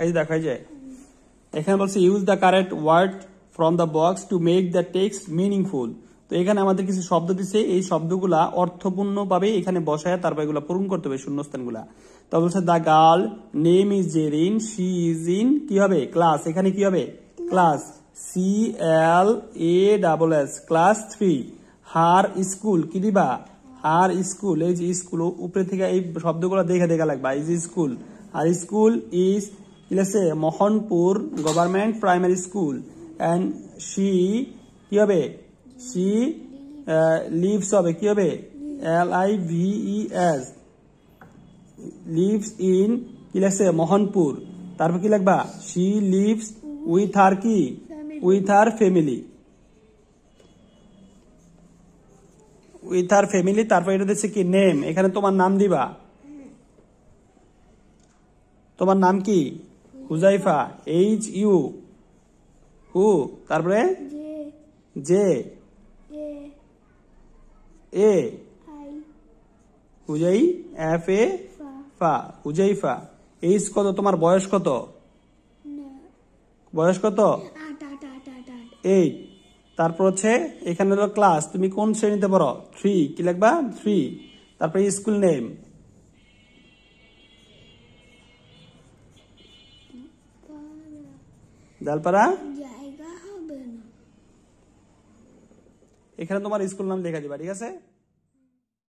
এই দেখো এই যে এখানে বলছে use the correct word from the box to make the text meaningful. তো এখানে আমাদের কিছু শব্দ দিচ্ছে, এই শব্দগুলা অর্থপূর্ণ ভাবে এখানে বসায় তারপর এগুলা পূরণ করতে হবে শূন্যস্থানগুলা। তো বলছে the girl name is Zerin, she is in কি হবে ক্লাস, এখানে কি হবে class, CLASS class 3। Her school কি দিবা, হার স্কুল, এই যে স্কুল উপরে থেকে এই শব্দগুলো দেখে দেখা লাগবা, এই যে স্কুল, আর স্কুল ইজ লিখছে Mohanpur government primary school, and she কি হবে, শি লিভস হবে কি হবে LIVES, লিভস ইন কি লিখছে মোহনপুর, তারপর কি লিখবা শি লিভস উইথ হার কি with her family, with her family. তারপর এটা দিচ্ছে কি নেম, এখানে তোমার নাম দিবা, তোমার নাম কি হুজাইফা, HU হু, তারপরে জে এ হুজাই FA ফা হুজাইফা। এইজ কত, তোমার বয়স কত, বয়স কত 8। তারপর হচ্ছে এখানে হলো ক্লাস, তুমি কোন শ্রেণীতে পড়ো 3, কি লিখবা 3। তারপরে স্কুল নেম, দালপাড়া এখানে তোমার স্কুল নাম লেখা দিবা, ঠিক আছে।